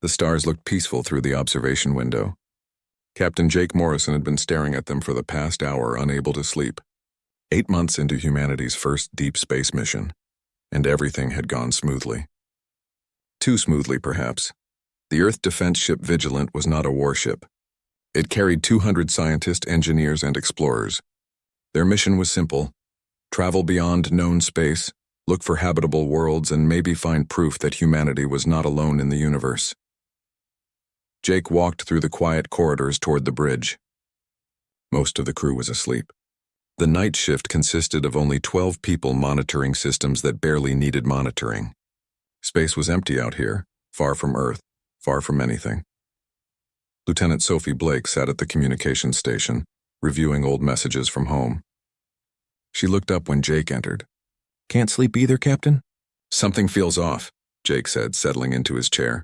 The stars looked peaceful through the observation window. Captain Jake Morrison had been staring at them for the past hour, unable to sleep. 8 months into humanity's first deep space mission, and everything had gone smoothly. Too smoothly, perhaps. The Earth defense ship Vigilant was not a warship. It carried 200 scientists, engineers, and explorers. Their mission was simple: travel beyond known space, look for habitable worlds, and maybe find proof that humanity was not alone in the universe. Jake walked through the quiet corridors toward the bridge. Most of the crew was asleep. The night shift consisted of only 12 people monitoring systems that barely needed monitoring. Space was empty out here, far from Earth, far from anything. Lieutenant Sophie Blake sat at the communications station, reviewing old messages from home. She looked up when Jake entered. "Can't sleep either, Captain?" "Something feels off," Jake said, settling into his chair.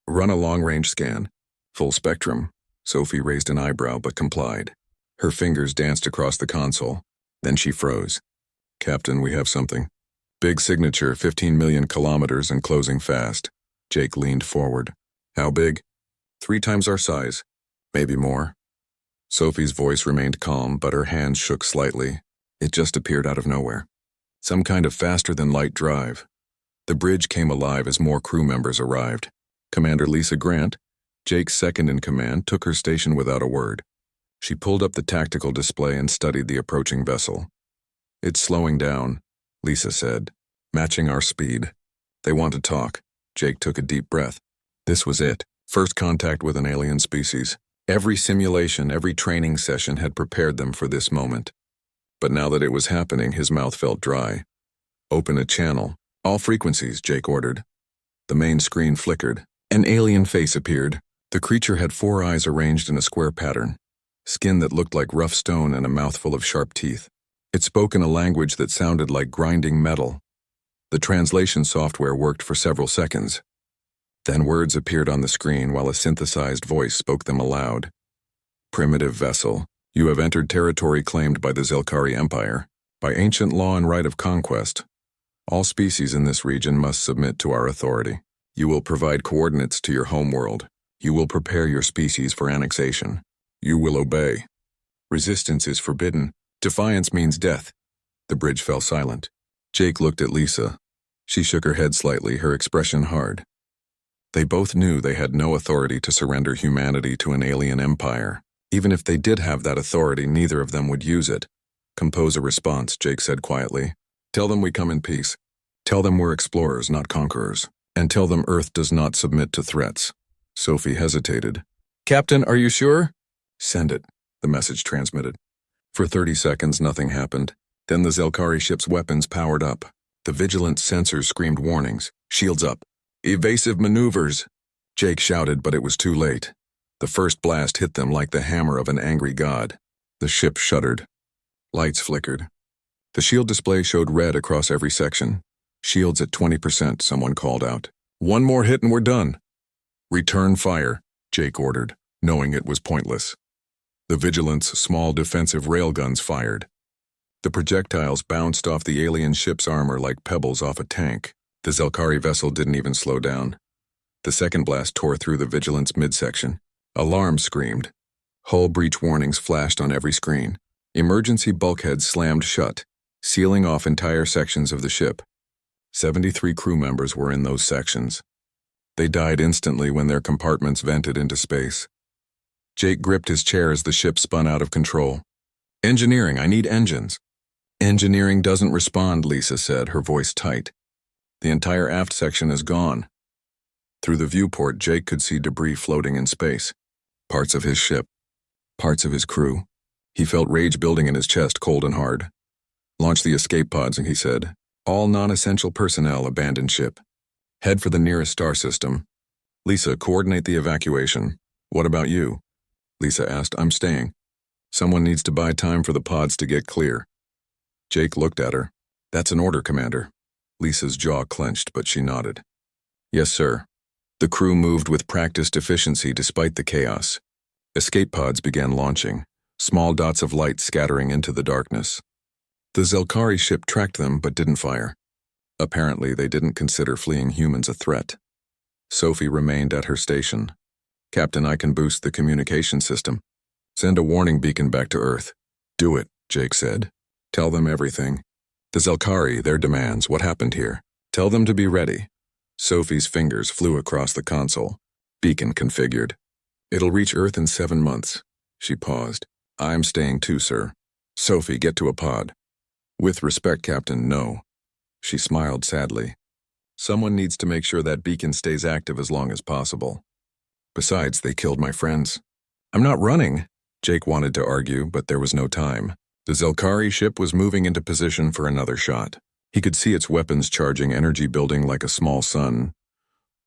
"Run a long-range scan. Full spectrum." Sophie raised an eyebrow but complied. Her fingers danced across the console. Then she froze. "Captain, we have something. Big signature, 15 million kilometers and closing fast." Jake leaned forward. "How big?" 3 times our size. Maybe more." Sophie's voice remained calm, but her hands shook slightly. It just appeared out of nowhere. Some kind of faster-than-light drive. The bridge came alive as more crew members arrived. Commander Lisa Grant, Jake's second-in-command, took her station without a word. She pulled up the tactical display and studied the approaching vessel. "It's slowing down," Lisa said, "matching our speed. They want to talk." Jake took a deep breath. This was it. First contact with an alien species. Every simulation, every training session had prepared them for this moment. But now that it was happening, his mouth felt dry. "Open a channel. All frequencies," Jake ordered. The main screen flickered. An alien face appeared. The creature had 4 eyes arranged in a square pattern, skin that looked like rough stone, and a mouthful of sharp teeth. It spoke in a language that sounded like grinding metal. The translation software worked for several seconds. Then words appeared on the screen while a synthesized voice spoke them aloud. "Primitive vessel, you have entered territory claimed by the Zelkari Empire. By ancient law and right of conquest, all species in this region must submit to our authority. You will provide coordinates to your homeworld. You will prepare your species for annexation. You will obey. Resistance is forbidden. Defiance means death." The bridge fell silent. Jake looked at Lisa. She shook her head slightly, her expression hard. They both knew they had no authority to surrender humanity to an alien empire. Even if they did have that authority, neither of them would use it. "Compose a response," Jake said quietly. "Tell them we come in peace. Tell them we're explorers, not conquerors. And tell them Earth does not submit to threats." Sophie hesitated. "Captain, are you sure?" "Send it," the message transmitted. For 30 seconds, nothing happened. Then the Zelkari ship's weapons powered up. The Vigilant sensors screamed warnings. "Shields up. Evasive maneuvers." Jake shouted, but it was too late. The first blast hit them like the hammer of an angry god. The ship shuddered. Lights flickered. The shield display showed red across every section. "Shields at 20%, someone called out. "One more hit and we're done." "Return fire," Jake ordered, knowing it was pointless. The Vigilant's small defensive railguns fired. The projectiles bounced off the alien ship's armor like pebbles off a tank. The Zelkari vessel didn't even slow down. The second blast tore through the Vigilant's midsection. Alarms screamed. Hull breach warnings flashed on every screen. Emergency bulkheads slammed shut, sealing off entire sections of the ship. 73 crew members were in those sections. They died instantly when their compartments vented into space. Jake gripped his chair as the ship spun out of control. "Engineering, I need engines." "Engineering doesn't respond," Lisa said, her voice tight. "The entire aft section is gone." Through the viewport, Jake could see debris floating in space. Parts of his ship. Parts of his crew. He felt rage building in his chest, cold and hard. "Launch the escape pods," he said. "All non-essential personnel abandon ship. Head for the nearest star system. Lisa, coordinate the evacuation." "What about you?" Lisa asked. "I'm staying. Someone needs to buy time for the pods to get clear." Jake looked at her. "That's an order, Commander." Lisa's jaw clenched, but she nodded. "Yes, sir." The crew moved with practiced efficiency despite the chaos. Escape pods began launching, small dots of light scattering into the darkness. The Zelkari ship tracked them but didn't fire. Apparently, they didn't consider fleeing humans a threat. Sophie remained at her station. Captain, I can boost the communication system. Send a warning beacon back to Earth. Do it, Jake said. Tell them everything. The Zelkari, their demands, what happened here. Tell them to be ready. Sophie's fingers flew across the console. Beacon configured. It'll reach Earth in 7 months. She paused. I'm staying too, sir. Sophie, get to a pod. With respect, Captain, no. She smiled sadly. Someone needs to make sure that beacon stays active as long as possible. Besides, they killed my friends. I'm not running. Jake wanted to argue, but there was no time. The Zelkari ship was moving into position for another shot. He could see its weapons charging energy building like a small sun.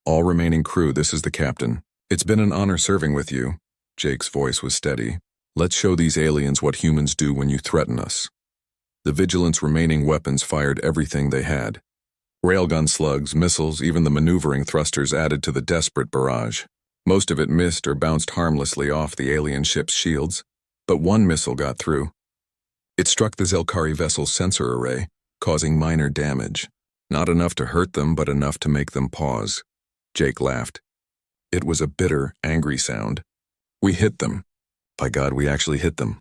All remaining crew, this is the captain. It's been an honor serving with you. Jake's voice was steady. Let's show these aliens what humans do when you threaten us. The Vigilant's remaining weapons fired everything they had. Railgun slugs, missiles, even the maneuvering thrusters added to the desperate barrage. Most of it missed or bounced harmlessly off the alien ship's shields, but one missile got through. It struck the Zelkari vessel's sensor array, causing minor damage. Not enough to hurt them, but enough to make them pause. Jake laughed. It was a bitter, angry sound. We hit them. By God, we actually hit them.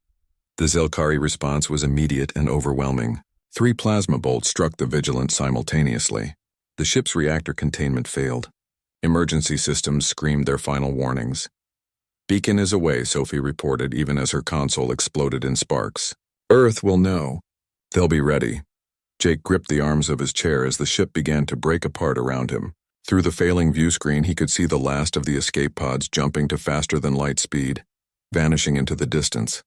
The Zelkari response was immediate and overwhelming. 3 plasma bolts struck the Vigilant simultaneously. The ship's reactor containment failed. Emergency systems screamed their final warnings. Beacon is away, Sophie reported, even as her console exploded in sparks. Earth will know. They'll be ready. Jake gripped the arms of his chair as the ship began to break apart around him. Through the failing view screen, he could see the last of the escape pods jumping to faster-than-light speed, vanishing into the distance.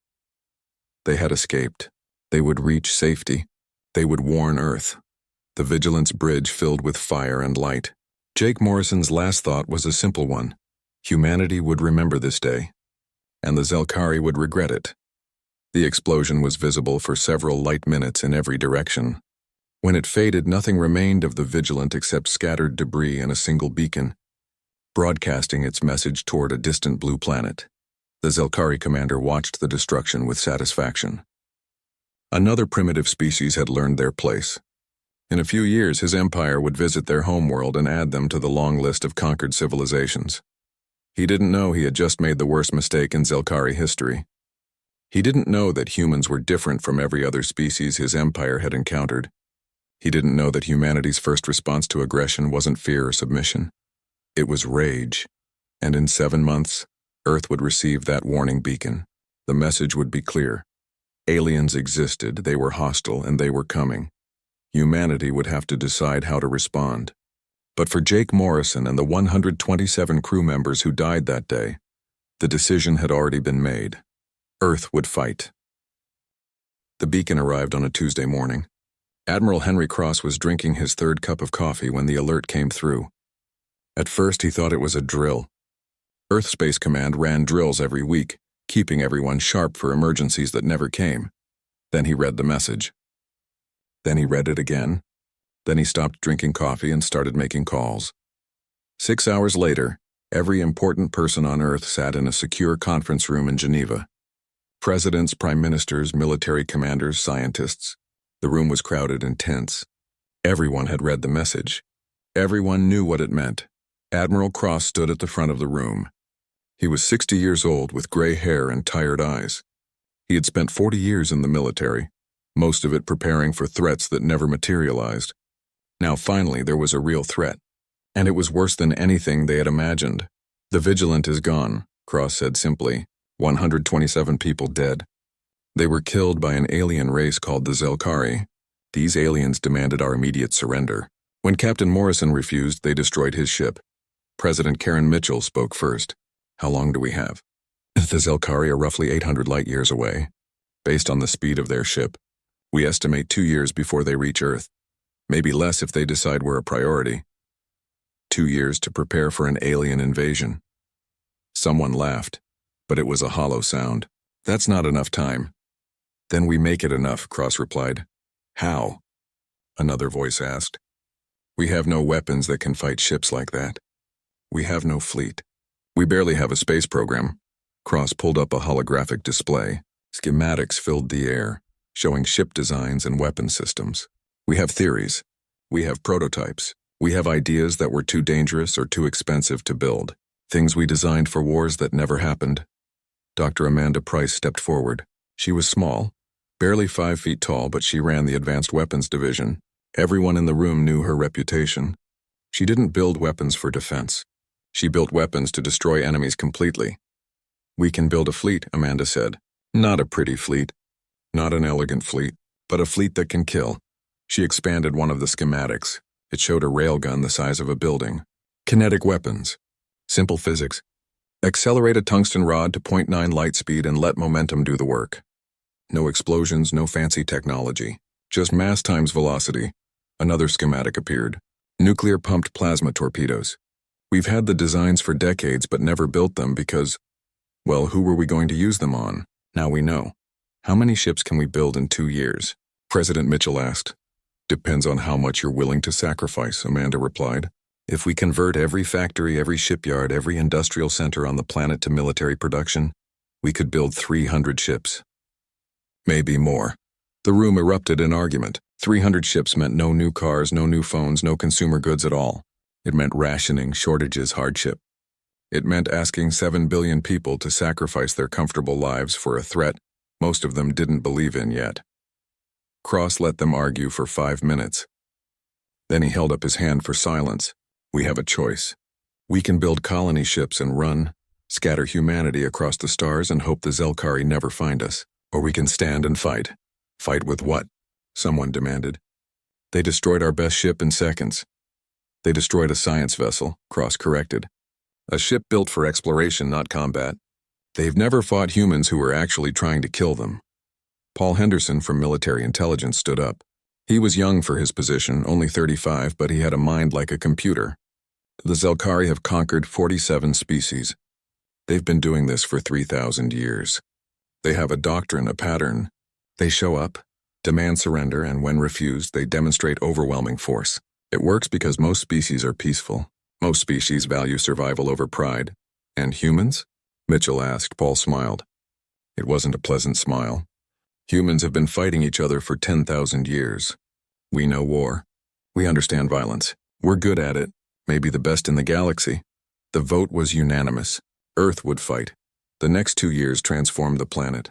They had escaped. They would reach safety. They would warn Earth. The Vigilance bridge filled with fire and light. Jake Morrison's last thought was a simple one. Humanity would remember this day, and the Zelkari would regret it. The explosion was visible for several light minutes in every direction. When it faded, nothing remained of the Vigilant except scattered debris and a single beacon, broadcasting its message toward a distant blue planet. The Zelkari commander watched the destruction with satisfaction. Another primitive species had learned their place. In a few years, his empire would visit their homeworld and add them to the long list of conquered civilizations. He didn't know he had just made the worst mistake in Zelkari history. He didn't know that humans were different from every other species his empire had encountered. He didn't know that humanity's first response to aggression wasn't fear or submission. It was rage. And in 7 months, Earth would receive that warning beacon. The message would be clear. Aliens existed, they were hostile, and they were coming. Humanity would have to decide how to respond. But for Jake Morrison and the 127 crew members who died that day, the decision had already been made. Earth would fight. The beacon arrived on a Tuesday morning. Admiral Henry Cross was drinking his 3rd cup of coffee when the alert came through. At first, he thought it was a drill. Earth Space Command ran drills every week, keeping everyone sharp for emergencies that never came. Then he read the message. Then he read it again. Then he stopped drinking coffee and started making calls. 6 hours later, every important person on Earth sat in a secure conference room in Geneva. Presidents, prime ministers, military commanders, scientists. The room was crowded and tense. Everyone had read the message. Everyone knew what it meant. Admiral Cross stood at the front of the room. He was 60 years old with gray hair and tired eyes. He had spent 40 years in the military, most of it preparing for threats that never materialized. Now finally there was a real threat, and it was worse than anything they had imagined. The Vigilant is gone, Cross said simply. 127 people dead. They were killed by an alien race called the Zelkari. These aliens demanded our immediate surrender. When Captain Morrison refused, they destroyed his ship. President Karen Mitchell spoke first. How long do we have? The Zelkari are roughly 800 light years away. Based on the speed of their ship, we estimate 2 years before they reach Earth. Maybe less if they decide we're a priority. 2 years to prepare for an alien invasion. Someone laughed, but it was a hollow sound. That's not enough time. Then we make it enough, Cross replied. How? Another voice asked. We have no weapons that can fight ships like that. We have no fleet. We barely have a space program. Cross pulled up a holographic display. Schematics filled the air, showing ship designs and weapon systems. We have theories. We have prototypes. We have ideas that were too dangerous or too expensive to build. Things we designed for wars that never happened. Dr. Amanda Price stepped forward. She was small, barely 5 feet tall, but she ran the Advanced Weapons Division. Everyone in the room knew her reputation. She didn't build weapons for defense. She built weapons to destroy enemies completely. "We can build a fleet," Amanda said. "Not a pretty fleet, not an elegant fleet, but a fleet that can kill." She expanded one of the schematics. It showed a railgun the size of a building. Kinetic weapons. Simple physics. Accelerate a tungsten rod to 0.9 light speed and let momentum do the work. No explosions, no fancy technology. Just mass times velocity. Another schematic appeared. Nuclear-pumped plasma torpedoes. We've had the designs for decades but never built them because, well, who were we going to use them on? Now we know. "How many ships can we build in 2 years?" President Mitchell asked. "Depends on how much you're willing to sacrifice," Amanda replied. "If we convert every factory, every shipyard, every industrial center on the planet to military production, we could build 300 ships. Maybe more." The room erupted in argument. 300 ships meant no new cars, no new phones, no consumer goods at all. It meant rationing, shortages, hardship. It meant asking 7 billion people to sacrifice their comfortable lives for a threat most of them didn't believe in yet. Cross let them argue for 5 minutes. Then he held up his hand for silence. "We have a choice. We can build colony ships and run, scatter humanity across the stars and hope the Zelkari never find us. Or we can stand and fight." "Fight with what?" someone demanded. "They destroyed our best ship in seconds." "They destroyed a science vessel," Cross corrected. "A ship built for exploration, not combat. They've never fought humans who were actually trying to kill them." Paul Henderson from Military Intelligence stood up. He was young for his position, only 35, but he had a mind like a computer. "The Zelkari have conquered 47 species. They've been doing this for 3,000 years. They have a doctrine, a pattern. They show up, demand surrender, and when refused, they demonstrate overwhelming force. It works because most species are peaceful. Most species value survival over pride. And humans?" Mitchell asked. Paul smiled. It wasn't a pleasant smile. "Humans have been fighting each other for 10,000 years. We know war. We understand violence. We're good at it, maybe the best in the galaxy." The vote was unanimous. Earth would fight. The next 2 years transformed the planet.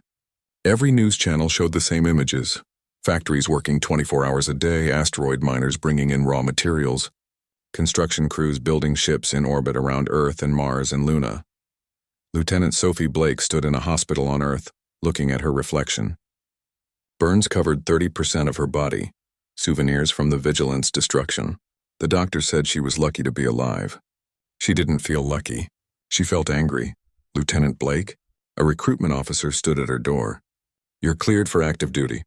Every news channel showed the same images. Factories working 24 hours a day, asteroid miners bringing in raw materials, construction crews building ships in orbit around Earth and Mars and Luna. Lieutenant Sophie Blake stood in a hospital on Earth, looking at her reflection. Burns covered 30% of her body, souvenirs from the Vigilance destruction. The doctor said she was lucky to be alive. She didn't feel lucky. She felt angry. "Lieutenant Blake?" A recruitment officer stood at her door. "You're cleared for active duty.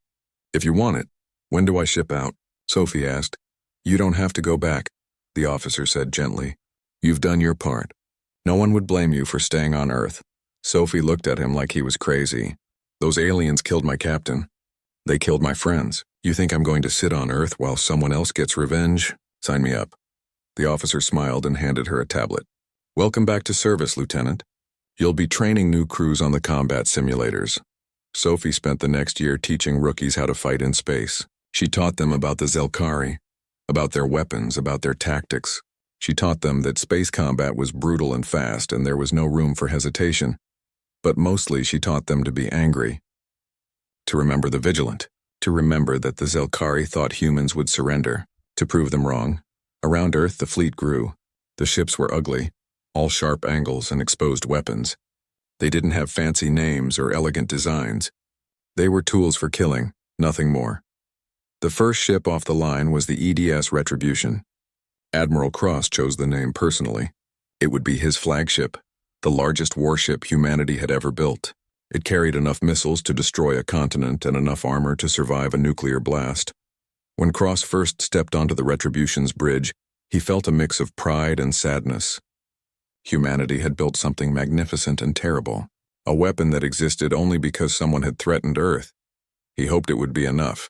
If you want it." "When do I ship out?" Sophie asked. "You don't have to go back," the officer said gently. "You've done your part. No one would blame you for staying on Earth." Sophie looked at him like he was crazy. "Those aliens killed my captain. They killed my friends. You think I'm going to sit on Earth while someone else gets revenge? Sign me up." The officer smiled and handed her a tablet. "Welcome back to service, Lieutenant. You'll be training new crews on the combat simulators." Sophie spent the next year teaching rookies how to fight in space. She taught them about the Zelkari, about their weapons, about their tactics. She taught them that space combat was brutal and fast and there was no room for hesitation. But mostly she taught them to be angry, to remember the Vigilant, to remember that the Zelkari thought humans would surrender, to prove them wrong. Around Earth, the fleet grew. The ships were ugly, all sharp angles and exposed weapons. They didn't have fancy names or elegant designs. They were tools for killing, nothing more. The first ship off the line was the EDS Retribution. Admiral Cross chose the name personally. It would be his flagship, the largest warship humanity had ever built. It carried enough missiles to destroy a continent and enough armor to survive a nuclear blast. When Cross first stepped onto the Retribution's bridge, he felt a mix of pride and sadness. Humanity had built something magnificent and terrible, a weapon that existed only because someone had threatened Earth. He hoped it would be enough.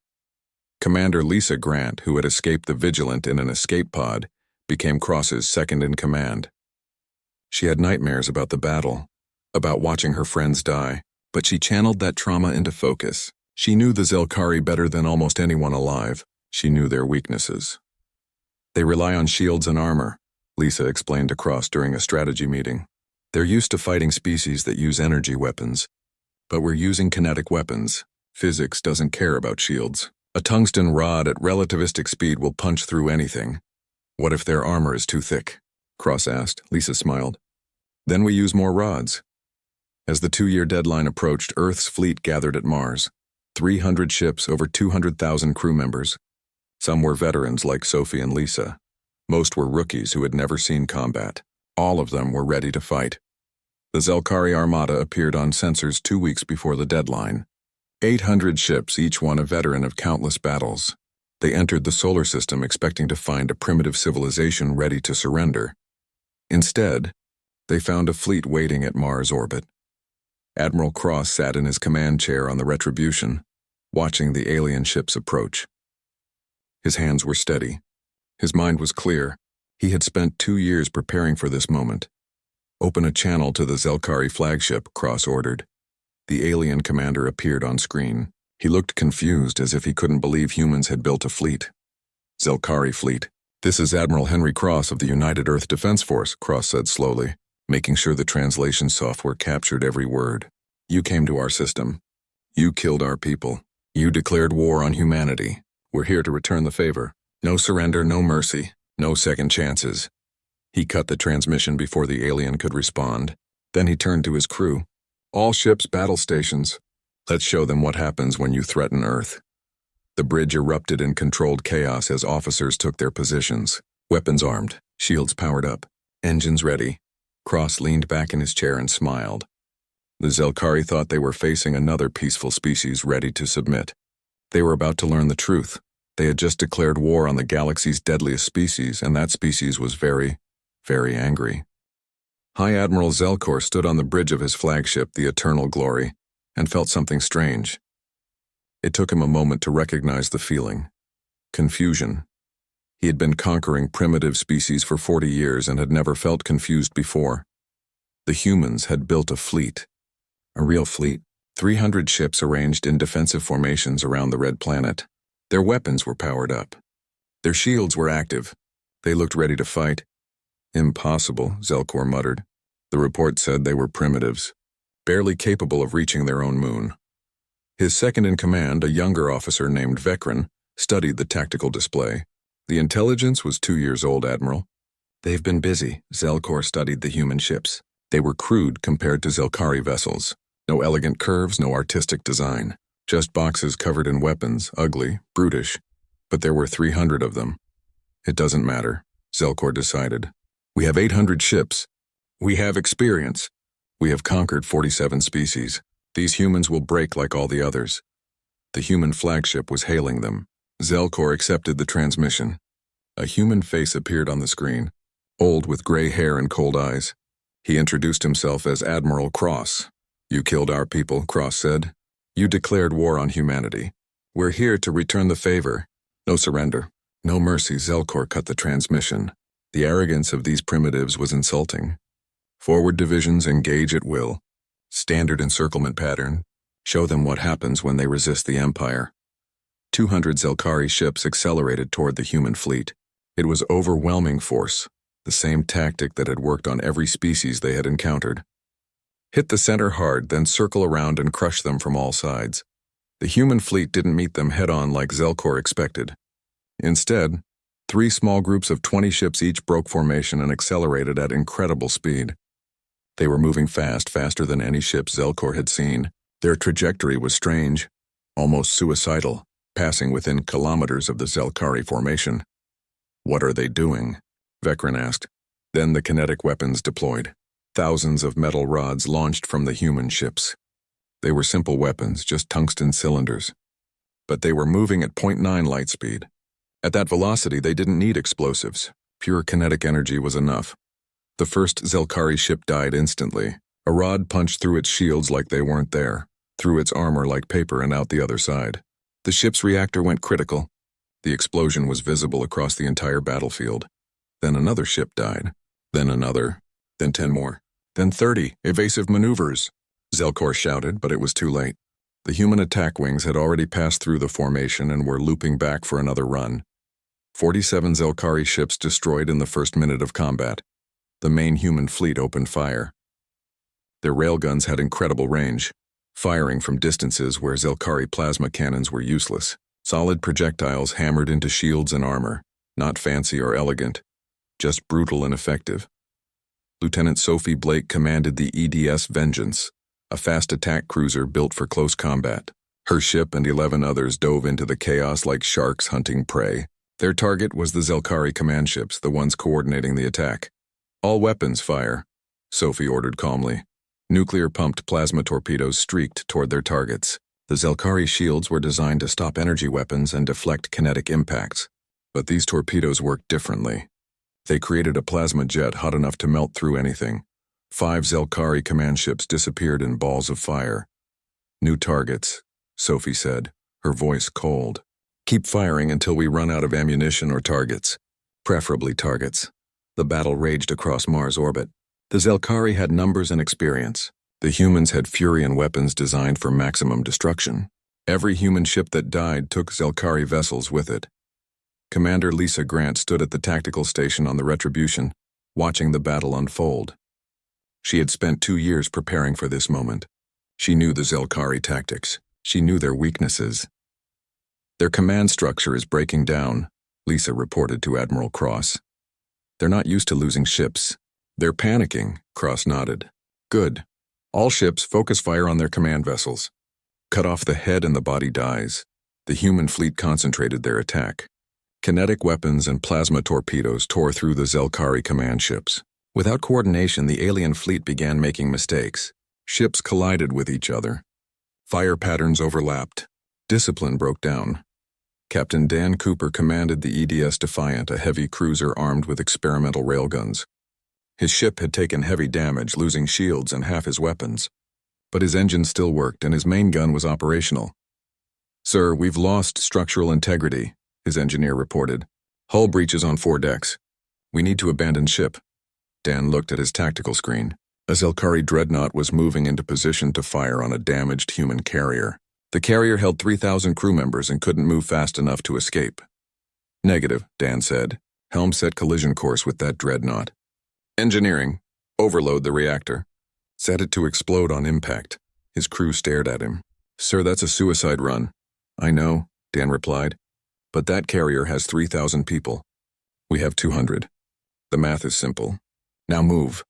Commander Lisa Grant, who had escaped the Vigilant in an escape pod, became Cross's second-in-command. She had nightmares about the battle, about watching her friends die, but she channeled that trauma into focus. She knew the Zelkari better than almost anyone alive. She knew their weaknesses. They rely on shields and armor, Lisa explained to Cross during a strategy meeting. They're used to fighting species that use energy weapons. But we're using kinetic weapons. Physics doesn't care about shields. A tungsten rod at relativistic speed will punch through anything. What if their armor is too thick? Cross asked. Lisa smiled. Then we use more rods. As the 2-year deadline approached, Earth's fleet gathered at Mars. 300 ships, over 200,000 crew members. Some were veterans like Sophie and Lisa. Most were rookies who had never seen combat. All of them were ready to fight. The Zelkari Armada appeared on sensors 2 weeks before the deadline. 800 ships, each one a veteran of countless battles. They entered the solar system expecting to find a primitive civilization ready to surrender. Instead, they found a fleet waiting at Mars orbit. Admiral Cross sat in his command chair on the Retribution, watching the alien ships approach. His hands were steady. His mind was clear. He had spent 2 years preparing for this moment. Open a channel to the Zelkari flagship, Cross ordered. The alien commander appeared on screen. He looked confused, as if he couldn't believe humans had built a fleet. Zelkari fleet. This is Admiral Henry Cross of the United Earth Defense Force, Cross said slowly, making sure the translation software captured every word. You came to our system. You killed our people. You declared war on humanity. We're here to return the favor. No surrender, no mercy, no second chances. He cut the transmission before the alien could respond. Then he turned to his crew. All ships, battle stations. Let's show them what happens when you threaten Earth. The bridge erupted in controlled chaos as officers took their positions. Weapons armed, shields powered up, engines ready. Cross leaned back in his chair and smiled. The Zelkari thought they were facing another peaceful species ready to submit. They were about to learn the truth. They had just declared war on the galaxy's deadliest species, and that species was very, very angry. High Admiral Zelkor stood on the bridge of his flagship, the Eternal Glory, and felt something strange. It took him a moment to recognize the feeling. Confusion. He had been conquering primitive species for 40 years and had never felt confused before. The humans had built a fleet. A real fleet. 300 ships arranged in defensive formations around the Red Planet. Their weapons were powered up. Their shields were active. They looked ready to fight. Impossible, Zelkor muttered. The report said they were primitives, barely capable of reaching their own moon. His second-in-command, a younger officer named Vekran, studied the tactical display. The intelligence was 2 years old, Admiral. They've been busy, Zelkor studied the human ships. They were crude compared to Zelkari vessels. No elegant curves, no artistic design. Just boxes covered in weapons, ugly, brutish. But there were 300 of them. It doesn't matter, Zelkor decided. We have 800 ships. We have experience. We have conquered 47 species. These humans will break like all the others. The human flagship was hailing them. Zelkor accepted the transmission. A human face appeared on the screen, old with gray hair and cold eyes. He introduced himself as Admiral Cross. You killed our people, Cross said. You declared war on humanity. We're here to return the favor. No surrender. No mercy, Zelkor cut the transmission. The arrogance of these primitives was insulting. Forward divisions engage at will. Standard encirclement pattern. Show them what happens when they resist the Empire. 200 Zelkari ships accelerated toward the human fleet. It was overwhelming force, the same tactic that had worked on every species they had encountered. Hit the center hard, then circle around and crush them from all sides. The human fleet didn't meet them head-on like Zelkor expected. Instead, 3 small groups of 20 ships each broke formation and accelerated at incredible speed. They were moving fast, faster than any ship Zelkor had seen. Their trajectory was strange, almost suicidal, passing within kilometers of the Zelkari formation. What are they doing? Vekran asked. Then the kinetic weapons deployed. Thousands of metal rods launched from the human ships. They were simple weapons, just tungsten cylinders. But they were moving at 0.9 light speed. At that velocity, they didn't need explosives. Pure kinetic energy was enough. The first Zelkari ship died instantly. A rod punched through its shields like they weren't there, through its armor like paper and out the other side. The ship's reactor went critical. The explosion was visible across the entire battlefield. Then another ship died. Then another. Then 10 more. Then 30 evasive maneuvers. Zelkor shouted, but it was too late. The human attack wings had already passed through the formation and were looping back for another run. 47 Zelkari ships destroyed in the first minute of combat. The main human fleet opened fire. Their railguns had incredible range, firing from distances where Zelkari plasma cannons were useless. Solid projectiles hammered into shields and armor, not fancy or elegant, just brutal and effective. Lieutenant Sophie Blake commanded the EDS Vengeance, a fast attack cruiser built for close combat. Her ship and 11 others dove into the chaos like sharks hunting prey. Their target was the Zelkari command ships, the ones coordinating the attack. "All weapons fire," Sophie ordered calmly. Nuclear-pumped plasma torpedoes streaked toward their targets. The Zelkari shields were designed to stop energy weapons and deflect kinetic impacts. But these torpedoes worked differently. They created a plasma jet hot enough to melt through anything. 5 Zelkari command ships disappeared in balls of fire. "New targets," Sophie said, her voice cold. "Keep firing until we run out of ammunition or targets. Preferably targets." The battle raged across Mars' orbit. The Zelkari had numbers and experience. The humans had fury and weapons designed for maximum destruction. Every human ship that died took Zelkari vessels with it. Commander Lisa Grant stood at the tactical station on the Retribution, watching the battle unfold. She had spent 2 years preparing for this moment. She knew the Zelkari tactics. She knew their weaknesses. "Their command structure is breaking down," Lisa reported to Admiral Cross. "They're not used to losing ships. They're panicking," Cross nodded. "Good. All ships focus fire on their command vessels. Cut off the head and the body dies." The human fleet concentrated their attack. Kinetic weapons and plasma torpedoes tore through the Zelkari command ships. Without coordination, the alien fleet began making mistakes. Ships collided with each other. Fire patterns overlapped. Discipline broke down. Captain Dan Cooper commanded the EDS Defiant, a heavy cruiser armed with experimental railguns. His ship had taken heavy damage, losing shields and half his weapons. But his engine still worked, and his main gun was operational. "Sir, we've lost structural integrity," his engineer reported. "Hull breaches on 4 decks. We need to abandon ship." Dan looked at his tactical screen. A Zelkari dreadnought was moving into position to fire on a damaged human carrier. The carrier held 3,000 crew members and couldn't move fast enough to escape. "Negative," Dan said. "Helm set collision course with that dreadnought." "Engineering. Overload the reactor. Set it to explode on impact." His crew stared at him. "Sir, that's a suicide run." "I know," Dan replied. "But that carrier has 3,000 people. We have 200. The math is simple. Now move."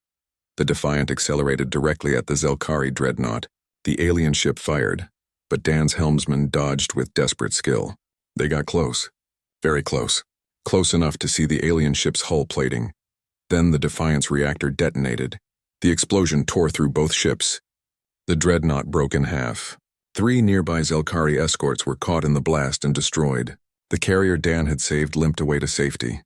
The Defiant accelerated directly at the Zelkari dreadnought. The alien ship fired, but Dan's helmsman dodged with desperate skill. They got close. Very close. Close enough to see the alien ship's hull plating. Then the Defiant's reactor detonated. The explosion tore through both ships. The dreadnought broke in half. 3 nearby Zelkari escorts were caught in the blast and destroyed. The carrier Dan had saved limped away to safety.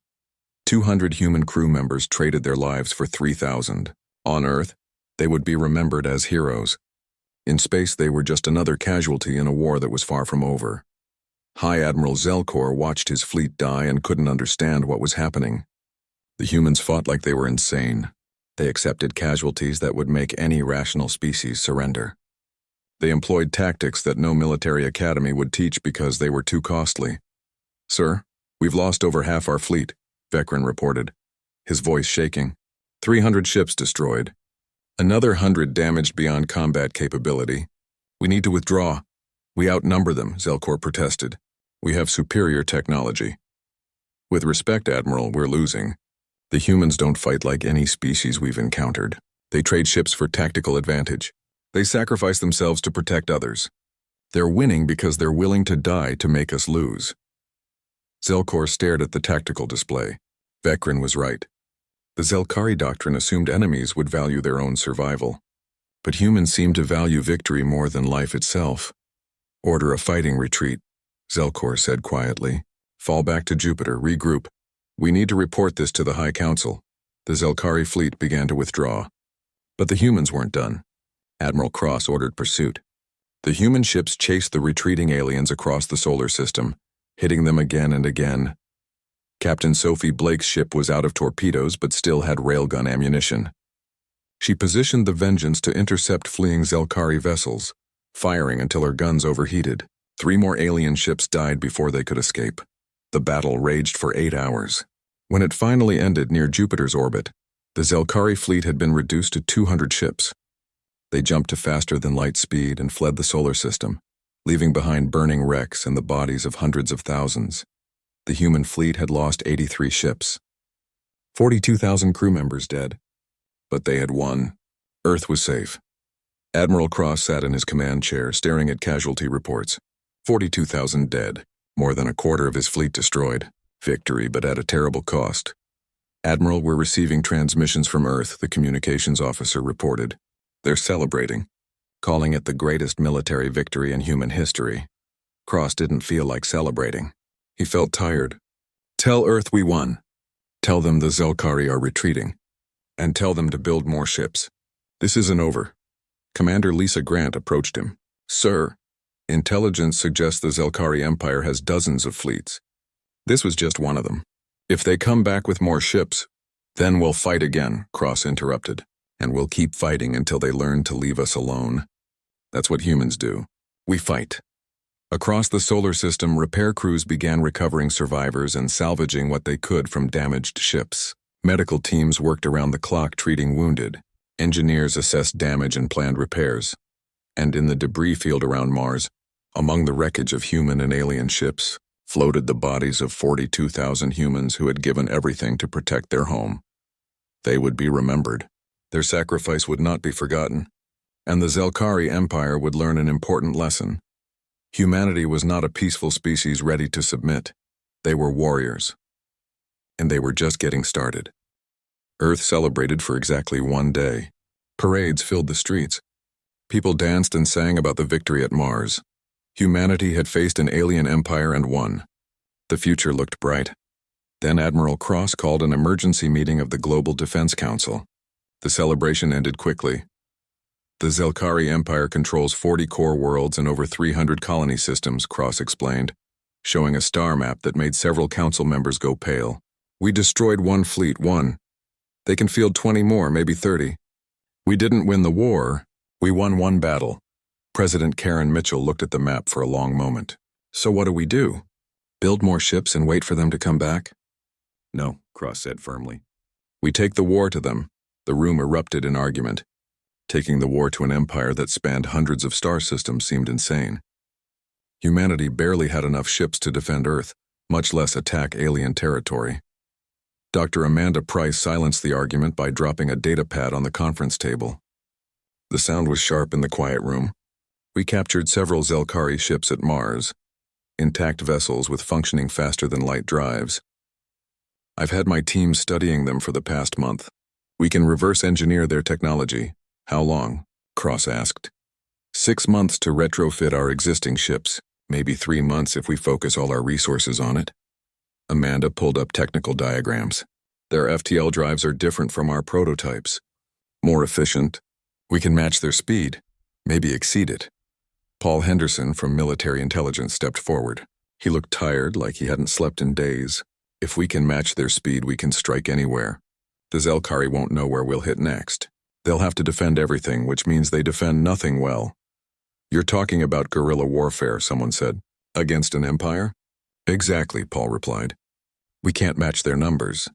200 human crew members traded their lives for 3,000. On Earth, they would be remembered as heroes. In space, they were just another casualty in a war that was far from over. High Admiral Zelkor watched his fleet die and couldn't understand what was happening. The humans fought like they were insane. They accepted casualties that would make any rational species surrender. They employed tactics that no military academy would teach because they were too costly. "Sir, we've lost over half our fleet," Vekrin reported, his voice shaking. 300 ships destroyed. Another 100 damaged beyond combat capability. "We need to withdraw." "We outnumber them," Zelkor protested. "We have superior technology." "With respect, Admiral, we're losing. The humans don't fight like any species we've encountered. They trade ships for tactical advantage. They sacrifice themselves to protect others. They're winning because they're willing to die to make us lose." Zelkor stared at the tactical display. Vekrin was right. The Zelkari doctrine assumed enemies would value their own survival. But humans seemed to value victory more than life itself. "Order a fighting retreat," Zelkor said quietly. "Fall back to Jupiter, regroup. We need to report this to the High Council." The Zelkari fleet began to withdraw. But the humans weren't done. Admiral Cross ordered pursuit. The human ships chased the retreating aliens across the solar system, hitting them again and again. Captain Sophie Blake's ship was out of torpedoes but still had railgun ammunition. She positioned the Vengeance to intercept fleeing Zelkari vessels, firing until her guns overheated. 3 more alien ships died before they could escape. The battle raged for 8 hours. When it finally ended near Jupiter's orbit, the Zelkari fleet had been reduced to 200 ships. They jumped to faster-than-light speed and fled the solar system, leaving behind burning wrecks and the bodies of hundreds of thousands. The human fleet had lost 83 ships. 42,000 crew members dead. But they had won. Earth was safe. Admiral Cross sat in his command chair, staring at casualty reports. 42,000 dead, more than a quarter of his fleet destroyed. Victory, but at a terrible cost. Admiral, we're receiving transmissions from Earth, the communications officer reported. They're celebrating, calling it the greatest military victory in human history. Cross didn't feel like celebrating. He felt tired. Tell Earth we won. Tell them the Zelkari are retreating. And tell them to build more ships. This isn't over. Commander Lisa Grant approached him. Sir, intelligence suggests the Zelkari Empire has dozens of fleets. This was just one of them. If they come back with more ships, then we'll fight again, Cross interrupted. And we'll keep fighting until they learn to leave us alone. That's what humans do. We fight. Across the solar system, repair crews began recovering survivors and salvaging what they could from damaged ships. Medical teams worked around the clock treating wounded. Engineers assessed damage and planned repairs. And in the debris field around Mars, among the wreckage of human and alien ships, floated the bodies of 42,000 humans who had given everything to protect their home. They would be remembered. Their sacrifice would not be forgotten. And the Zelkari Empire would learn an important lesson. Humanity was not a peaceful species ready to submit. They were warriors. And they were just getting started. Earth celebrated for exactly 1 day. Parades filled the streets. People danced and sang about the victory at Mars. Humanity had faced an alien empire and won. The future looked bright. Then Admiral Cross called an emergency meeting of the Global Defense Council. The celebration ended quickly. The Zelkari Empire controls 40 core worlds and over 300 colony systems, Cross explained, showing a star map that made several council members go pale. We destroyed one fleet, one. They can field 20 more, maybe 30. We didn't win the war. We won one battle. President Karen Mitchell looked at the map for a long moment. So what do we do? Build more ships and wait for them to come back? No, Cross said firmly. We take the war to them. The room erupted in argument. Taking the war to an empire that spanned hundreds of star systems seemed insane. Humanity barely had enough ships to defend Earth, much less attack alien territory. Dr. Amanda Price silenced the argument by dropping a data pad on the conference table. The sound was sharp in the quiet room. We captured several Zelkari ships at Mars, intact vessels with functioning faster-than-light drives. I've had my team studying them for the past month. We can reverse engineer their technology. How long? Cross asked. 6 months to retrofit our existing ships, maybe 3 months if we focus all our resources on it. Amanda pulled up technical diagrams. Their FTL drives are different from our prototypes. More efficient. We can match their speed, maybe exceed it. Paul Henderson from Military Intelligence stepped forward. He looked tired, like he hadn't slept in days. If we can match their speed, we can strike anywhere. The Zelkari won't know where we'll hit next. They'll have to defend everything, which means they defend nothing well. You're talking about guerrilla warfare, someone said. Against an empire? Exactly, Paul replied. We can't match their numbers,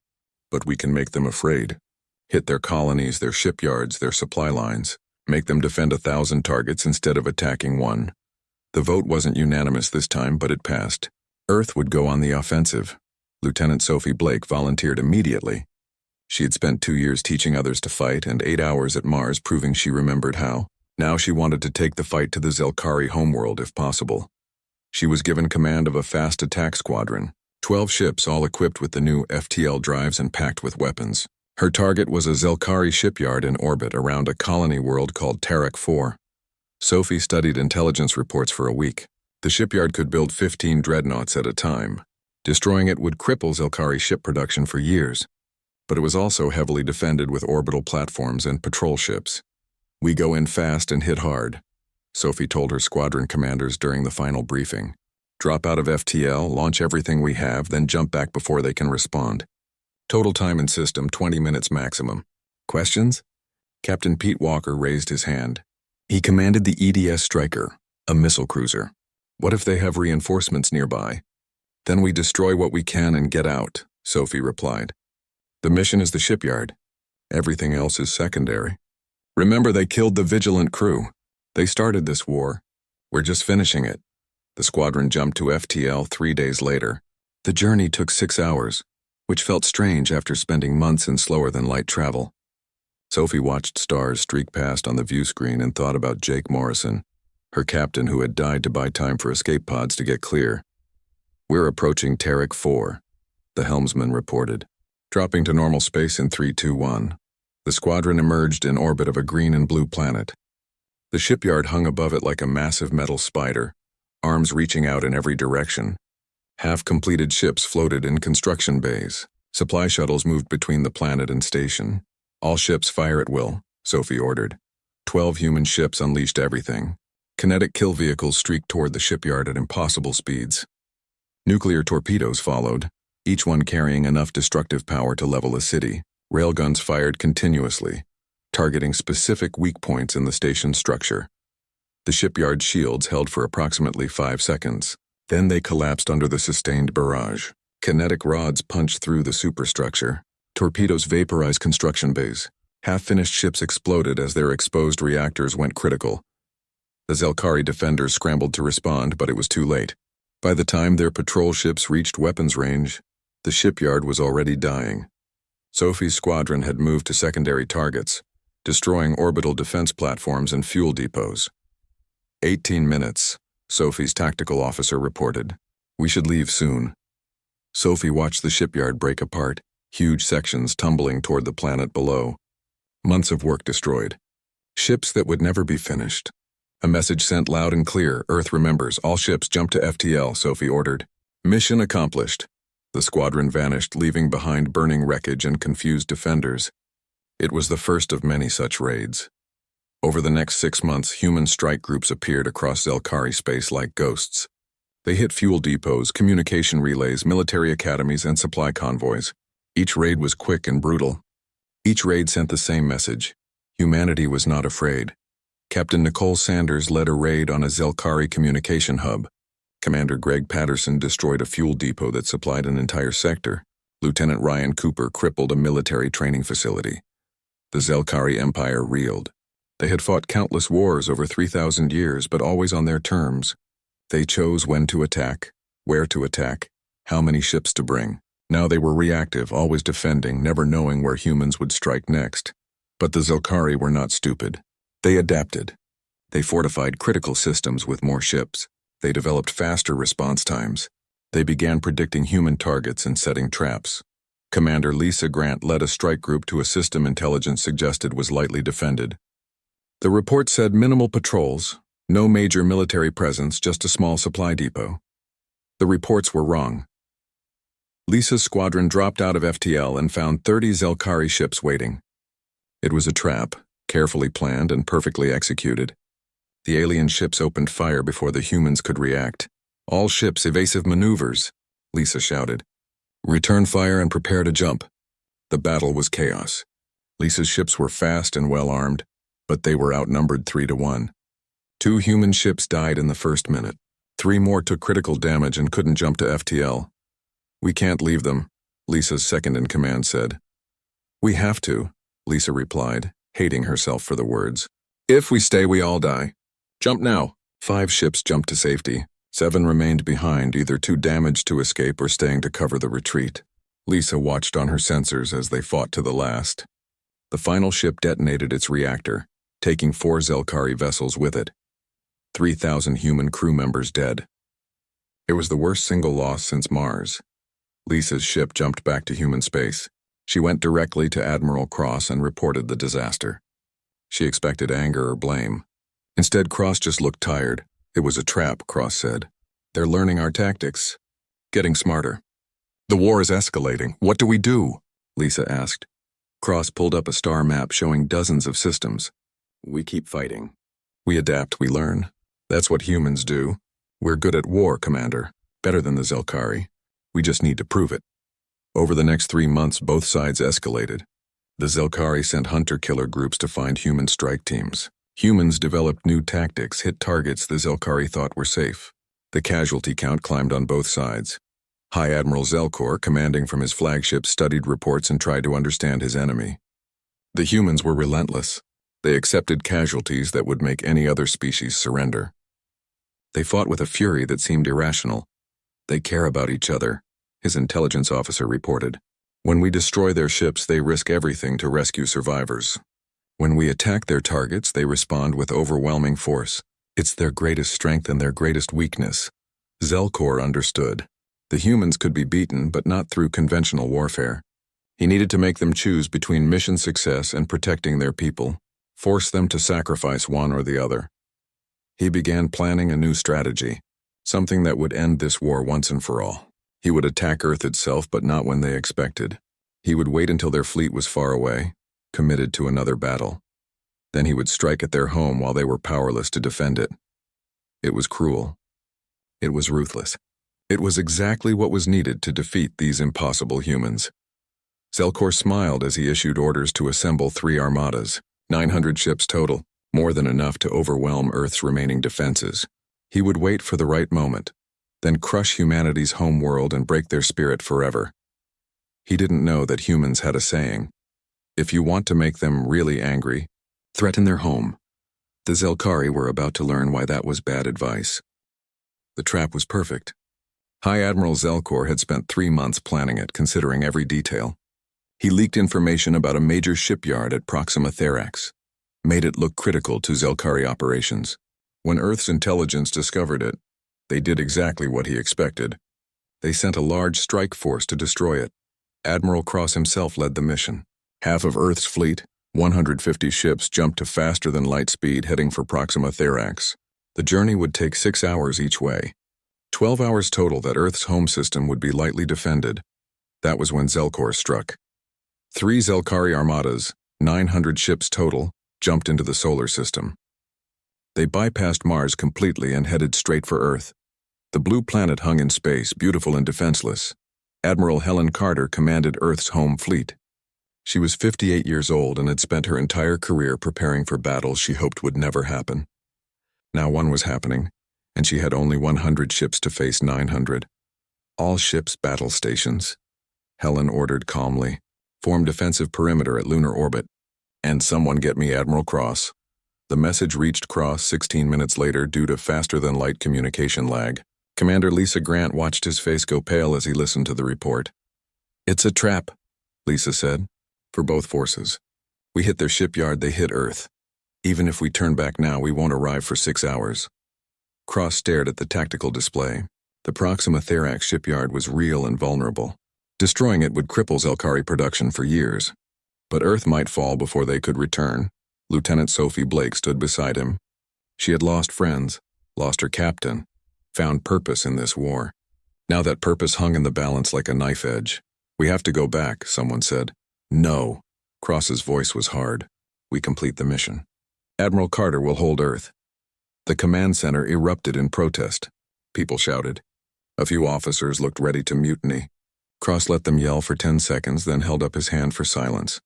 but we can make them afraid. Hit their colonies, their shipyards, their supply lines. Make them defend 1,000 targets instead of attacking one. The vote wasn't unanimous this time, but it passed. Earth would go on the offensive. Lieutenant Sophie Blake volunteered immediately. She had spent 2 years teaching others to fight and 8 hours at Mars proving she remembered how. Now she wanted to take the fight to the Zelkari homeworld if possible. She was given command of a fast attack squadron, 12 ships all equipped with the new FTL drives and packed with weapons. Her target was a Zelkari shipyard in orbit around a colony world called Tarak 4. Sophie studied intelligence reports for a week. The shipyard could build 15 dreadnoughts at a time. Destroying it would cripple Zelkari ship production for years. But it was also heavily defended with orbital platforms and patrol ships. We go in fast and hit hard, Sophie told her squadron commanders during the final briefing. Drop out of FTL, launch everything we have, then jump back before they can respond. Total time in system, 20 minutes maximum. Questions? Captain Pete Walker raised his hand. He commanded the EDS Striker, a missile cruiser. What if they have reinforcements nearby? Then we destroy what we can and get out, Sophie replied. The mission is the shipyard. Everything else is secondary. Remember, they killed the vigilant crew. They started this war. We're just finishing it. The squadron jumped to FTL 3 days later. The journey took 6 hours, which felt strange after spending months in slower-than-light travel. Sophie watched stars streak past on the view screen and thought about Jake Morrison, her captain who had died to buy time for escape pods to get clear. We're approaching Tarek 4, the helmsman reported. Dropping to normal space in 3, 2, 1. The squadron emerged in orbit of a green and blue planet. The shipyard hung above it like a massive metal spider, arms reaching out in every direction. Half-completed ships floated in construction bays. Supply shuttles moved between the planet and station. All ships fire at will, Sophie ordered. 12 human ships unleashed everything. Kinetic kill vehicles streaked toward the shipyard at impossible speeds. Nuclear torpedoes followed, each one carrying enough destructive power to level a city. Railguns fired continuously, targeting specific weak points in the station's structure. The shipyard's shields held for approximately 5 seconds. Then they collapsed under the sustained barrage. Kinetic rods punched through the superstructure. Torpedoes vaporized construction bays. Half-finished ships exploded as their exposed reactors went critical. The Zelkari defenders scrambled to respond, but it was too late. By the time their patrol ships reached weapons range, the shipyard was already dying. Sophie's squadron had moved to secondary targets, destroying orbital defense platforms and fuel depots. 18 minutes, Sophie's tactical officer reported. We should leave soon. Sophie watched the shipyard break apart, huge sections tumbling toward the planet below. Months of work destroyed. Ships that would never be finished. A message sent loud and clear. Earth remembers. All ships jump to FTL, Sophie ordered. Mission accomplished. The squadron vanished, leaving behind burning wreckage and confused defenders. It was the first of many such raids. Over the next 6 months, human strike groups appeared across Zelkari space like ghosts. They hit fuel depots, communication relays, military academies, and supply convoys. Each raid was quick and brutal. Each raid sent the same message. Humanity was not afraid. Captain Nicole Sanders led a raid on a Zelkari communication hub. Commander Greg Patterson destroyed a fuel depot that supplied an entire sector. Lieutenant Ryan Cooper crippled a military training facility. The Zelkari Empire reeled. They had fought countless wars over 3,000 years, but always on their terms. They chose when to attack, where to attack, how many ships to bring. Now they were reactive, always defending, never knowing where humans would strike next. But the Zelkari were not stupid. They adapted. They fortified critical systems with more ships. They developed faster response times. They began predicting human targets and setting traps. Commander Lisa Grant led a strike group to a system intelligence suggested was lightly defended. The report said minimal patrols, no major military presence, just a small supply depot. The reports were wrong. Lisa's squadron dropped out of FTL and found 30 Zelkari ships waiting. It was a trap, carefully planned and perfectly executed. The alien ships opened fire before the humans could react. All ships evasive maneuvers, Lisa shouted. Return fire and prepare to jump. The battle was chaos. Lisa's ships were fast and well-armed, but they were outnumbered 3 to 1. 2 human ships died in the first minute. 3 more took critical damage and couldn't jump to FTL. We can't leave them, Lisa's second-in-command said. We have to, Lisa replied, hating herself for the words. If we stay, we all die. Jump now. 5 ships jumped to safety. 7 remained behind, either too damaged to escape or staying to cover the retreat. Lisa watched on her sensors as they fought to the last. The final ship detonated its reactor, taking 4 Zelkari vessels with it. 3,000 human crew members dead. It was the worst single loss since Mars. Lisa's ship jumped back to human space. She went directly to Admiral Cross and reported the disaster. She expected anger or blame. Instead, Cross just looked tired. It was a trap, Cross said. They're learning our tactics. Getting smarter. The war is escalating. What do we do? Lisa asked. Cross pulled up a star map showing dozens of systems. We keep fighting. We adapt, we learn. That's what humans do. We're good at war, Commander. Better than the Zelkari. We just need to prove it. Over the next 3 months, both sides escalated. The Zelkari sent hunter-killer groups to find human strike teams. Humans developed new tactics, hit targets the Zelkari thought were safe. The casualty count climbed on both sides. High Admiral Zelkor, commanding from his flagship, studied reports and tried to understand his enemy. The humans were relentless. They accepted casualties that would make any other species surrender. They fought with a fury that seemed irrational. They care about each other, his intelligence officer reported. When we destroy their ships, they risk everything to rescue survivors. When we attack their targets, they respond with overwhelming force. It's their greatest strength and their greatest weakness. Zelkor understood. The humans could be beaten, but not through conventional warfare. He needed to make them choose between mission success and protecting their people, force them to sacrifice one or the other. He began planning a new strategy, something that would end this war once and for all. He would attack Earth itself, but not when they expected. He would wait until their fleet was far away, committed to another battle. Then he would strike at their home while they were powerless to defend it. It was cruel. It was ruthless. It was exactly what was needed to defeat these impossible humans. Zelkor smiled as he issued orders to assemble 3 armadas, 900 ships total, more than enough to overwhelm Earth's remaining defenses. He would wait for the right moment, then crush humanity's home world and break their spirit forever. He didn't know that humans had a saying: if you want to make them really angry, threaten their home. The Zelkari were about to learn why that was bad advice. The trap was perfect. High Admiral Zelkor had spent 3 months planning it, considering every detail. He leaked information about a major shipyard at Proxima Therax, made it look critical to Zelkari operations. When Earth's intelligence discovered it, they did exactly what he expected. They sent a large strike force to destroy it. Admiral Cross himself led the mission. Half of Earth's fleet, 150 ships, jumped to faster than light speed, heading for Proxima Therax. The journey would take 6 hours each way. 12 hours total that Earth's home system would be lightly defended. That was when Zelkor struck. 3 Zelkari armadas, 900 ships total, jumped into the solar system. They bypassed Mars completely and headed straight for Earth. The blue planet hung in space, beautiful and defenseless. Admiral Helen Carter commanded Earth's home fleet. She was 58 years old and had spent her entire career preparing for battles she hoped would never happen. Now one was happening, and she had only 100 ships to face 900. All ships battle stations. Helen ordered calmly. Form defensive perimeter at lunar orbit. And someone get me Admiral Cross. The message reached Cross 16 minutes later due to faster-than-light communication lag. Commander Lisa Grant watched his face go pale as he listened to the report. "It's a trap," Lisa said, "for both forces. We hit their shipyard, they hit Earth. Even if we turn back now, we won't arrive for 6 hours." Cross stared at the tactical display. The Proxima Therax shipyard was real and vulnerable. Destroying it would cripple Zelkari production for years. But Earth might fall before they could return. Lieutenant Sophie Blake stood beside him. She had lost friends, lost her captain, found purpose in this war. Now that purpose hung in the balance like a knife edge. "We have to go back," someone said. "No." Cross's voice was hard. "We complete the mission. Admiral Carter will hold Earth." The command center erupted in protest. People shouted. A few officers looked ready to mutiny. Cross let them yell for 10 seconds, then held up his hand for silence.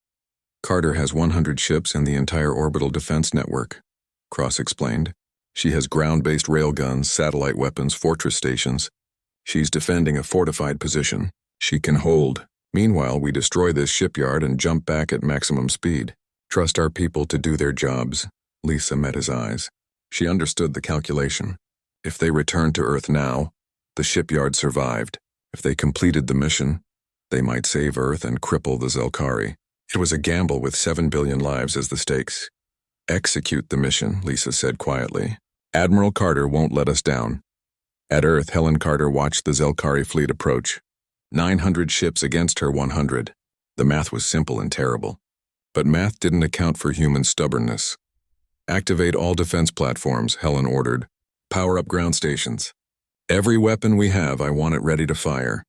"Carter has 100 ships and the entire orbital defense network," Cross explained. "She has ground-based railguns, satellite weapons, fortress stations. She's defending a fortified position. She can hold. Meanwhile, we destroy this shipyard and jump back at maximum speed. Trust our people to do their jobs." Lisa met his eyes. She understood the calculation. If they returned to Earth now, the shipyard survived. If they completed the mission, they might save Earth and cripple the Zelkari. It was a gamble with 7 billion lives as the stakes. "Execute the mission," Lisa said quietly. "Admiral Carter won't let us down." At Earth, Helen Carter watched the Zelkari fleet approach. 900 ships against her 100. The math was simple and terrible. But math didn't account for human stubbornness. "Activate all defense platforms," Helen ordered. "Power up ground stations. Every weapon we have, I want it ready to fire."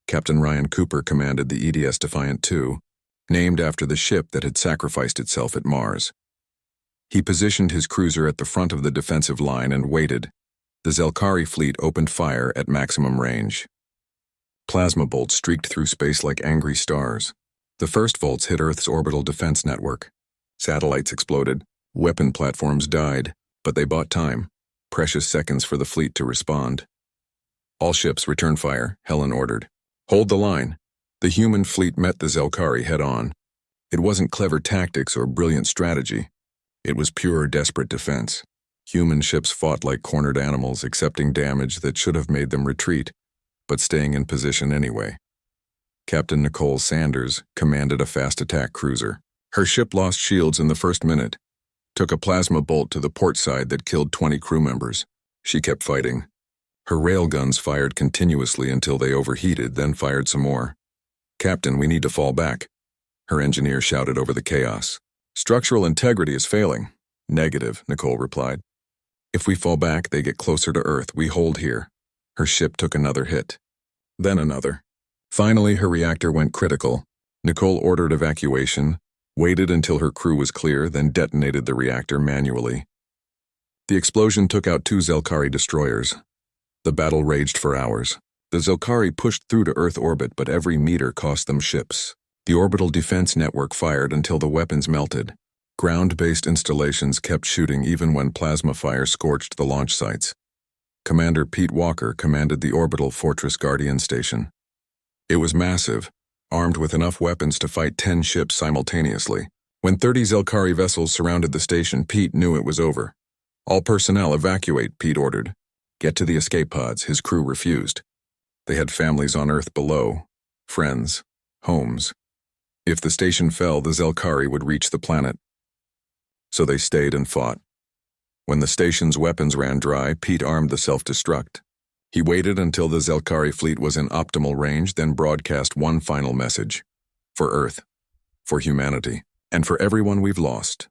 Captain Ryan Cooper commanded the EDS Defiant II, named after the ship that had sacrificed itself at Mars. He positioned his cruiser at the front of the defensive line and waited. The Zelkari fleet opened fire at maximum range. Plasma bolts streaked through space like angry stars. The first bolts hit Earth's orbital defense network. Satellites exploded. Weapon platforms died, but they bought time. Precious seconds for the fleet to respond. All ships return fire, Helen ordered. Hold the line. The human fleet met the Zelkari head-on. It wasn't clever tactics or brilliant strategy. It was pure, desperate defense. Human ships fought like cornered animals, accepting damage that should have made them retreat, but staying in position anyway. Captain Nicole Sanders commanded a fast-attack cruiser. Her ship lost shields in the first minute, took a plasma bolt to the port side that killed 20 crew members. She kept fighting. Her railguns fired continuously until they overheated, then fired some more. "Captain, we need to fall back," her engineer shouted over the chaos. "Structural integrity is failing." "Negative," Nicole replied. "If we fall back, they get closer to Earth. We hold here." Her ship took another hit. Then another. Finally, her reactor went critical. Nicole ordered evacuation, waited until her crew was clear, then detonated the reactor manually. The explosion took out 2 Zelkari destroyers. The battle raged for hours. The Zelkari pushed through to Earth orbit, but every meter cost them ships. The orbital defense network fired until the weapons melted. Ground-based installations kept shooting even when plasma fire scorched the launch sites. Commander Pete Walker commanded the orbital Fortress Guardian station. It was massive, armed with enough weapons to fight 10 ships simultaneously. When 30 Zelkari vessels surrounded the station, Pete knew it was over. "All personnel evacuate," Pete ordered. "Get to the escape pods." His crew refused. They had families on Earth below, friends, homes. If the station fell, the Zelkari would reach the planet. So they stayed and fought. When the station's weapons ran dry, Pete armed the self-destruct. He waited until the Zelkari fleet was in optimal range, then broadcast one final message. "For Earth, for humanity, and for everyone we've lost."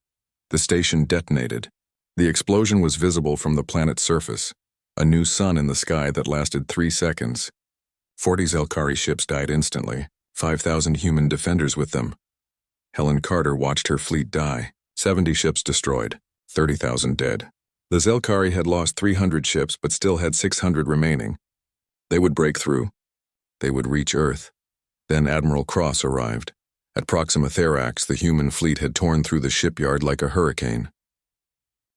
The station detonated. The explosion was visible from the planet's surface, a new sun in the sky that lasted 3 seconds. 40 Zelkari ships died instantly, 5,000 human defenders with them. Helen Carter watched her fleet die, 70 ships destroyed, 30,000 dead. The Zelkari had lost 300 ships but still had 600 remaining. They would break through. They would reach Earth. Then Admiral Cross arrived. At Proxima Therax, the human fleet had torn through the shipyard like a hurricane.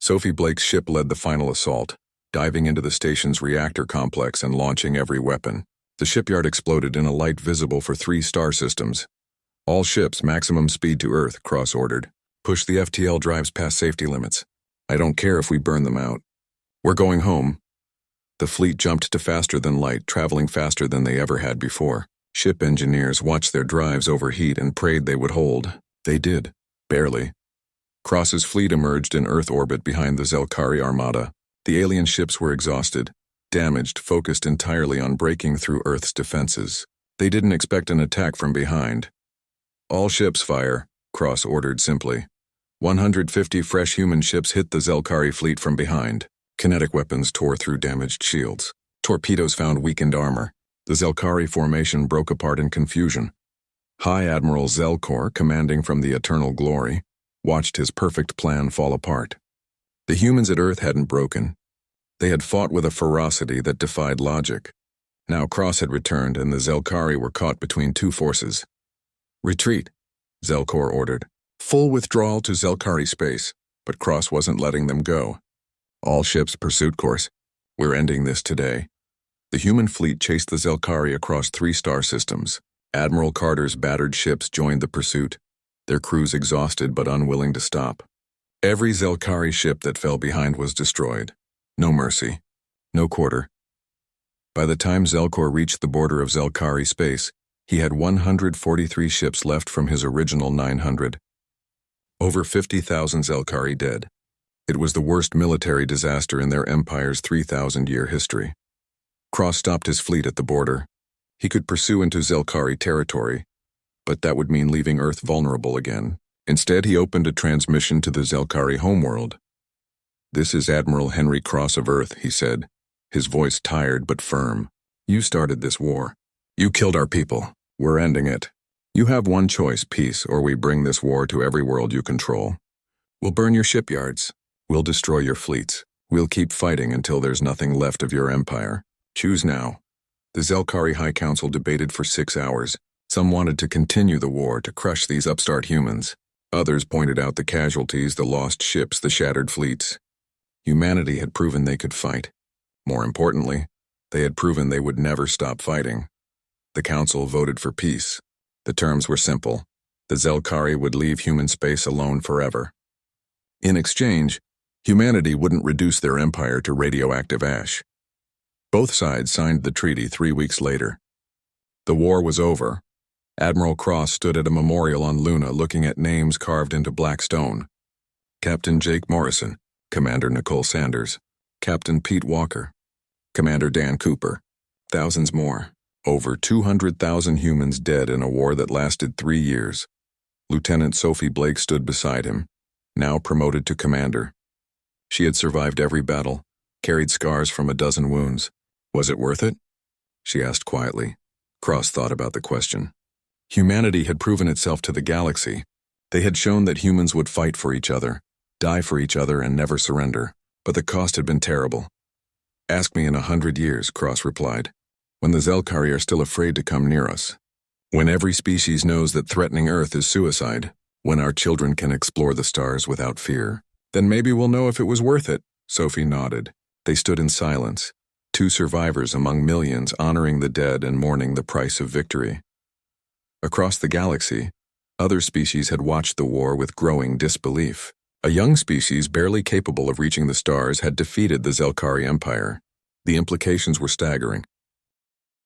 Sophie Blake's ship led the final assault, diving into the station's reactor complex and launching every weapon. The shipyard exploded in a light visible for 3 star systems. "All ships, maximum speed to Earth," Cross ordered. "Push the FTL drives past safety limits. I don't care if we burn them out. We're going home." The fleet jumped to faster than light, traveling faster than they ever had before. Ship engineers watched their drives overheat and prayed they would hold. They did. Barely. Cross's fleet emerged in Earth orbit behind the Zelkari armada. The alien ships were exhausted, damaged, focused entirely on breaking through Earth's defenses. They didn't expect an attack from behind. "All ships fire," Cross ordered simply. 150 fresh human ships hit the Zelkari fleet from behind. Kinetic weapons tore through damaged shields. Torpedoes found weakened armor. The Zelkari formation broke apart in confusion. High Admiral Zelkor, commanding from the Eternal Glory, watched his perfect plan fall apart. The humans at Earth hadn't broken. They had fought with a ferocity that defied logic. Now Cross had returned and the Zelkari were caught between 2 forces. "Retreat," Zelkor ordered. Full withdrawal to Zelkari space, but Cross wasn't letting them go. "All ships pursuit course. We're ending this today." The human fleet chased the Zelkari across 3 star systems. Admiral Carter's battered ships joined the pursuit, their crews exhausted but unwilling to stop. Every Zelkari ship that fell behind was destroyed. No mercy. No quarter. By the time Zelkor reached the border of Zelkari space, he had 143 ships left from his original 900. Over 50,000 Zelkari dead. It was the worst military disaster in their empire's 3,000-year history. Cross stopped his fleet at the border. He could pursue into Zelkari territory, but that would mean leaving Earth vulnerable again. Instead, he opened a transmission to the Zelkari homeworld. "This is Admiral Henry Cross of Earth," he said, his voice tired but firm. "You started this war. You killed our people. We're ending it. You have one choice, peace, or we bring this war to every world you control. We'll burn your shipyards. We'll destroy your fleets. We'll keep fighting until there's nothing left of your empire. Choose now." The Zelkari High Council debated for 6 hours. Some wanted to continue the war to crush these upstart humans. Others pointed out the casualties, the lost ships, the shattered fleets. Humanity had proven they could fight. More importantly, They had proven they would never stop fighting. The Council voted for peace. The terms were simple. The Zelkari would leave human space alone forever. In exchange, humanity wouldn't reduce their empire to radioactive ash. Both sides signed the treaty 3 weeks later. The war was over. Admiral Cross stood at a memorial on Luna looking at names carved into black stone. Captain Jake Morrison, Commander Nicole Sanders, Captain Pete Walker, Commander Dan Cooper, thousands more. Over 200,000 humans dead in a war that lasted 3 years. Lieutenant Sophie Blake stood beside him, now promoted to commander. She had survived every battle, carried scars from a dozen wounds. Was it worth it? She asked quietly. Cross thought about the question. Humanity had proven itself to the galaxy. They had shown that humans would fight for each other, die for each other, and never surrender. But the cost had been terrible. Ask me in 100 years, Cross replied, when the Zelkari are still afraid to come near us. When every species knows that threatening Earth is suicide, when our children can explore the stars without fear, then maybe we'll know if it was worth it. Sophie nodded. They stood in silence, 2 survivors among millions honoring the dead and mourning the price of victory. Across the galaxy, other species had watched the war with growing disbelief. A young species barely capable of reaching the stars had defeated the Zelkari Empire. The implications were staggering.